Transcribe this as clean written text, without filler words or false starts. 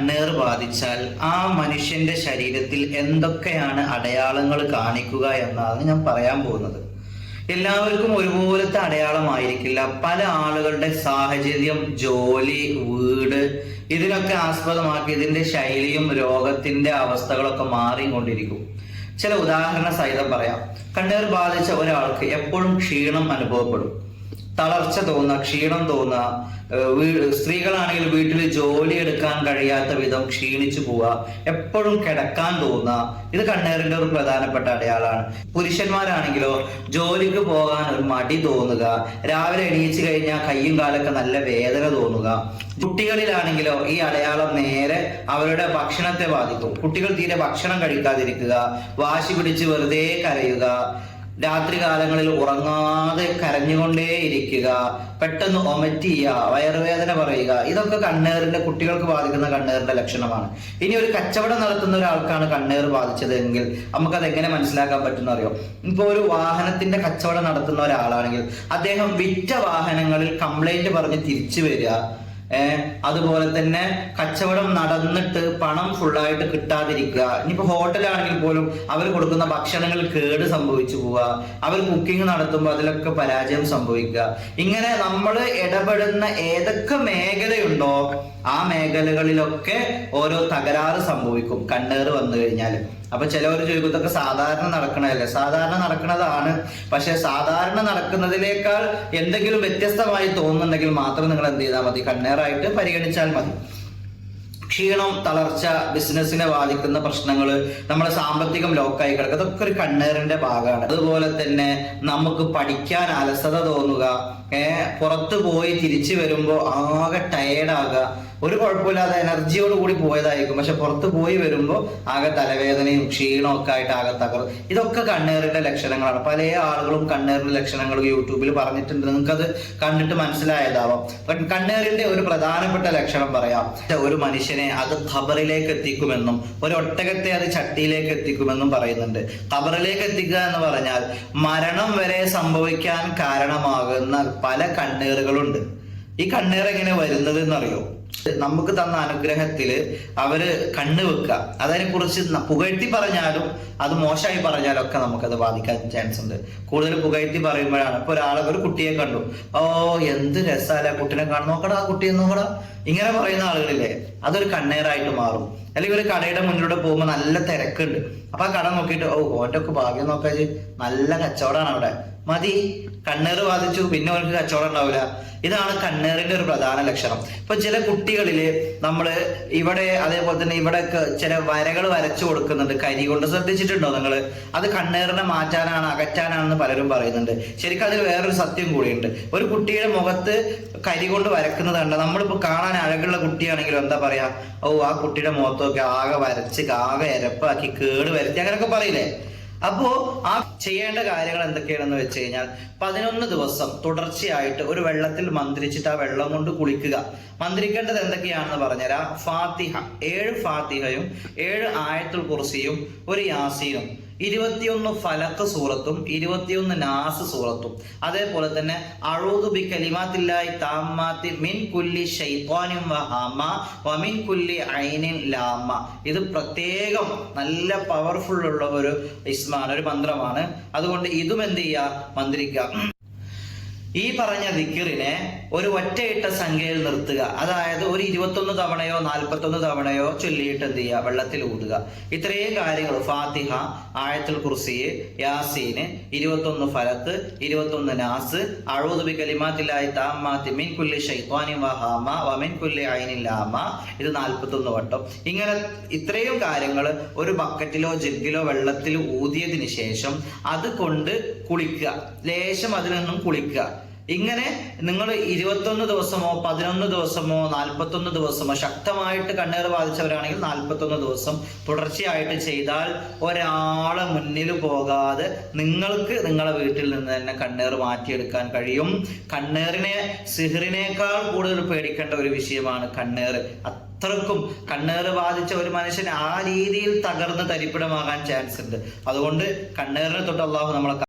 കണ്ണേർ ബാധിച്ചാൽ ആ മനുഷ്യന്റെ ശരീരത്തിൽ എന്തൊക്കെയാണ് അടയാളങ്ങൾ കാണിക്കുക എന്നാണ് ഞാൻ പറയാൻ പോകുന്നത്. എല്ലാവർക്കും ഒരുപോലത്തെ അടയാളമായിരിക്കില്ല. പല ആളുകളുടെ സാഹചര്യം, ജോലി, വീട് ഇതിനൊക്കെ ആസ്പദമാക്കി ഇതിന്റെ ശൈലിയും രോഗത്തിന്റെ അവസ്ഥകളൊക്കെ മാറിക്കൊണ്ടിരിക്കും. ചില ഉദാഹരണ സഹിതം പറയാം. കണ്ണേർ ബാധിച്ച ഒരാൾക്ക് എപ്പോഴും ക്ഷീണം അനുഭവപ്പെടും, തളർച്ച തോന്നുക, ക്ഷീണം തോന്നുക. സ്ത്രീകളാണെങ്കിൽ വീട്ടിൽ ജോലി എടുക്കാൻ കഴിയാത്ത വിധം ക്ഷീണിച്ചു പോവുക, എപ്പോഴും കിടക്കാൻ തോന്നുക. ഇത് കണ്ണേറിന്റെ ഒരു പ്രധാനപ്പെട്ട അടയാളമാണ്. പുരുഷന്മാരാണെങ്കിലോ ജോലിക്ക് പോകാൻ ഒരു മടി തോന്നുക, രാവിലെ എണീച്ചു കഴിഞ്ഞാൽ കയ്യും കാലൊക്കെ നല്ല വേദന തോന്നുക. കുട്ടികളിലാണെങ്കിലോ ഈ അടയാളം നേരെ അവരുടെ ഭക്ഷണത്തെ ബാധിക്കും. കുട്ടികൾ തീരെ ഭക്ഷണം കഴിക്കാതിരിക്കുക, വാശി പിടിച്ച് വെറുതെ കരയുക, രാത്രി കാലങ്ങളിൽ ഉറങ്ങാതെ കരഞ്ഞുകൊണ്ടേ ഇരിക്കുക, പെട്ടെന്ന് ഒമറ്റ് ചെയ്യുക, വയറുവേദന പറയുക. ഇതൊക്കെ കണ്ണേറിന്റെ, കുട്ടികൾക്ക് ബാധിക്കുന്ന കണ്ണേറിന്റെ ലക്ഷണമാണ്. ഇനി ഒരു കച്ചവടം നടത്തുന്ന ഒരാൾക്കാണ് കണ്ണേർ ബാധിച്ചതെങ്കിൽ നമുക്കത് എങ്ങനെ മനസ്സിലാക്കാൻ പറ്റുന്ന അറിയോ? ഇപ്പൊ ഒരു വാഹനത്തിന്റെ കച്ചവടം നടത്തുന്ന ഒരാളാണെങ്കിൽ അദ്ദേഹം വിറ്റ വാഹനങ്ങളിൽ കംപ്ലൈന്റ് പറഞ്ഞ് തിരിച്ചു വരിക, അതുപോലെ തന്നെ കച്ചവടം നടന്നിട്ട് പണം ഫുള്ളായിട്ട് കിട്ടാതിരിക്കുക. ഇനിയിപ്പോ ഹോട്ടലാണെങ്കിൽ പോലും അവർ കൊടുക്കുന്ന ഭക്ഷണങ്ങൾ കേട് സംഭവിച്ചു പോവുക, അവർ കുക്കിംഗ് നടത്തുമ്പോൾ അതിലൊക്കെ പരാജയം സംഭവിക്കുക. ഇങ്ങനെ നമ്മൾ ഇടപെടുന്ന ഏതൊക്കെ മേഖലയുണ്ടോ ആ മേഖലകളിലൊക്കെ ഓരോ തകരാറ് സംഭവിക്കും കണ്ണേറ് വന്നു കഴിഞ്ഞാൽ. അപ്പൊ ചിലവർ ചോദിക്കും ഇതൊക്കെ സാധാരണ നടക്കണതല്ലേ? സാധാരണ നടക്കുന്നതാണ്. പക്ഷെ സാധാരണ നടക്കുന്നതിനേക്കാൾ എന്തെങ്കിലും വ്യത്യസ്തമായി തോന്നുന്നുണ്ടെങ്കിൽ മാത്രം നിങ്ങൾ എന്ത് ചെയ്താൽ മതി, കണ്ണേറായിട്ട് പരിഗണിച്ചാൽ മതി. ക്ഷീണം, തളർച്ച, ബിസിനസ്സിനെ ബാധിക്കുന്ന പ്രശ്നങ്ങൾ, നമ്മുടെ സാമ്പത്തികം ലോക്കായി കിടക്കുക, അതൊക്കെ ഒരു കണ്ണേറിന്റെ ഭാഗമാണ്. അതുപോലെ തന്നെ നമുക്ക് പഠിക്കാൻ അലസത തോന്നുക, പുറത്തു പോയി തിരിച്ചു വരുമ്പോൾ ആകെ ടയേർഡാകുക, ഒരു കുഴപ്പമില്ലാതെ എനർജിയോട് കൂടി പോയതായിരിക്കും, പക്ഷെ പുറത്ത് പോയി വരുമ്പോൾ ആകെ തലവേദനയും ക്ഷീണവും ഒക്കെ ആയിട്ട് ആകെ തകർന്നു. ഇതൊക്കെ കണ്ണേറിന്റെ ലക്ഷണങ്ങളാണ്. പല ആളുകളും കണ്ണേറിന്റെ ലക്ഷണങ്ങൾ യൂട്യൂബിൽ പറഞ്ഞിട്ടുണ്ട്, നിങ്ങൾക്കത് കണ്ടിട്ട് മനസ്സിലായതാവാം. കണ്ണേറിന്റെ ഒരു പ്രധാനപ്പെട്ട ലക്ഷണം പറയാം. ഒരു മനുഷ്യനെ അത് ഖബറിലേക്ക് എത്തിക്കുമെന്നും ഒരു ഒട്ടകത്തെ അത് ചട്ടിയിലേക്ക് എത്തിക്കുമെന്നും പറയുന്നുണ്ട്. ഖബറിലേക്ക് എത്തിക്കുക എന്ന് പറഞ്ഞാൽ മരണം വരെ സംഭവിക്കാൻ കാരണമാകുന്ന പല കണ്ണേറുകളുണ്ട്. ഈ കണ്ണേർ എങ്ങനെ വരുന്നത് എന്നറിയോ? നമുക്ക് തന്ന അനുഗ്രഹത്തില് അവര് കണ്ണ് വെക്കുക. അതിനെ കുറിച്ച് പുകഴ്ത്തി പറഞ്ഞാലും അത് മോശമായി പറഞ്ഞാലും ഒക്കെ നമുക്കത് ബാധിക്കാൻ ചാൻസ് ഉണ്ട്. കൂടുതൽ പുകഴ്ത്തി പറയുമ്പോഴാണ്. ഇപ്പൊ ഒരു കുട്ടിയെ കണ്ടു, ഓ എന്ത് രസാല കുട്ടിനെ കാണും, നോക്കടാ ആ കുട്ടിയെ നോക്കടാ, ഇങ്ങനെ പറയുന്ന ആളുകളില്ലേ, അതൊരു കണ്ണേറായിട്ട് മാറും. അല്ലെങ്കിൽ ഒരു കടയുടെ മുന്നിലൂടെ പോകുമ്പോൾ നല്ല തിരക്കുണ്ട്, അപ്പൊ ആ കട നോക്കിയിട്ട് ഓ ഓൻ്റെ ഒക്കെ ഭാഗ്യം നോക്കാച്ച്, നല്ല കച്ചവടമാണ് അവിടെ, മതി, കണ്ണേറ് ബാധിച്ചു, പിന്നെ അവർക്ക് കച്ചവടം ഉണ്ടാവില്ല. ഇതാണ് കണ്ണേറിന്റെ ഒരു പ്രധാന ലക്ഷണം. ഇപ്പൊ ചില കുട്ടികളില് നമ്മള് ഇവിടെ അതേപോലെ തന്നെ ഇവിടെ ചില വരകൾ വരച്ചു കൊടുക്കുന്നുണ്ട് കരി കൊണ്ട്, ശ്രദ്ധിച്ചിട്ടുണ്ടോ നിങ്ങള്? അത് കണ്ണേറിനെ മാറ്റാനാണ്, അകറ്റാനാണെന്ന് പലരും പറയുന്നുണ്ട്. ശരിക്കും അതിൽ വേറൊരു സത്യം കൂടിയുണ്ട്. ഒരു കുട്ടിയുടെ മുഖത്ത് കരി കൊണ്ട് വരക്കുന്നത് കണ്ട നമ്മളിപ്പോ കാണാൻ അഴകുള്ള കുട്ടിയാണെങ്കിലും എന്താ പറയാ, ഓ ആ കുട്ടിയുടെ മുഖത്തൊക്കെ ആകെ വരച്ച് ആകെ എരപ്പാക്കി കേട് വരുത്തി അങ്ങനെയൊക്കെ പറയില്ലേ? അപ്പോ ആ ചെയ്യേണ്ട കാര്യങ്ങൾ എന്തൊക്കെയാണെന്ന് വെച്ച് കഴിഞ്ഞാൽ 11 ദിവസം തുടർച്ചയായിട്ട് ഒരു വെള്ളത്തിൽ മന്ത്രിച്ചിട്ട് ആ വെള്ളം കൊണ്ട് കുളിക്കുക. മന്ത്രിക്കേണ്ടത് എന്തൊക്കെയാണെന്ന് പറഞ്ഞുതരാം. ഫാത്തിഹ, 7 ഫാത്തിഹയും 7 ആയത്തുൽ കുർസിയും 1 യാസീനും 21 ഫലഖ് സൂറത്തും 21 നാസ് സൂറത്തും, അതേപോലെ തന്നെ അഊദു ബികലിമാത്തില്ലാഹി താമ്മാത്തി മിൻ കുല്ലി ശൈത്വാനിൻ വഹാമ വമിൻ കുല്ലി ഐനിൻ ലാമ. ഇത് പ്രത്യേകം നല്ല പവർഫുൾ ഉള്ള ഒരു ഇസ്മാണ്, ഒരു മന്ത്രമാണ്. അതുകൊണ്ട് ഇതും എന്ത് ചെയ്യുക, മന്ത്രിക്കുക. ഈ പറഞ്ഞ ദിക്റിനെ ഒരു ഒറ്റയിട്ട സംഖ്യയിൽ നിർത്തുക. അതായത് ഒരു 21 തവണയോ 41 തവണയോ ചൊല്ലിയിട്ട് എന്ത് ചെയ്യുക, വെള്ളത്തിൽ ഊതുക. ഇത്രയും കാര്യങ്ങൾ, ഫാത്തിഹ, ആയത്തുൽ കുർസി, യാസീന്, 21 ഫലത്ത്, 21 നാസ്, അഊദു ബികലിമാത്തില്ലാഹി താമ്മാത്തി മിൻ കുല്ലി ശൈത്വാനിൻ വഹാമ വമിൻ കുല്ലി ഐനിൻ ലാമ, ഇത് 41 വട്ടം. ഇങ്ങനെ ഇത്രയും കാര്യങ്ങൾ ഒരു ബക്കറ്റിലോ ജഗ്ഗിലോ വെള്ളത്തിൽ ഊതിയതിന് ശേഷം അത് കൊണ്ട് കുളിക്കുക. ലേശം അതിൽ നിന്നും കുളിക്കുക. ഇങ്ങനെ നിങ്ങൾ 21 ദിവസമോ 11 ദിവസമോ 41 ദിവസമോ, ശക്തമായിട്ട് കണ്ണേർ ബാധിച്ചവരാണെങ്കിൽ 41 ദിവസം തുടർച്ചയായിട്ട് ചെയ്താൽ ഒരാളെ മുന്നിൽ പോകാതെ നിങ്ങൾക്ക് നിങ്ങളെ വീട്ടിൽ നിന്ന് തന്നെ കണ്ണേർ മാറ്റിയെടുക്കാൻ കഴിയും. കണ്ണേറിനെ സിഹ്റിനേക്കാൾ കൂടുതൽ പേടിക്കേണ്ട ഒരു വിഷയമാണ് കണ്ണേർ. അത്രക്കും കണ്ണേറ് ബാധിച്ച ഒരു മനുഷ്യൻ ആ രീതിയിൽ തകർന്ന് തരിപ്പിടമാകാൻ ചാൻസ് ഉണ്ട്. അതുകൊണ്ട് കണ്ണേറിനെ തൊട്ട് അള്ളാഹു നമ്മളെ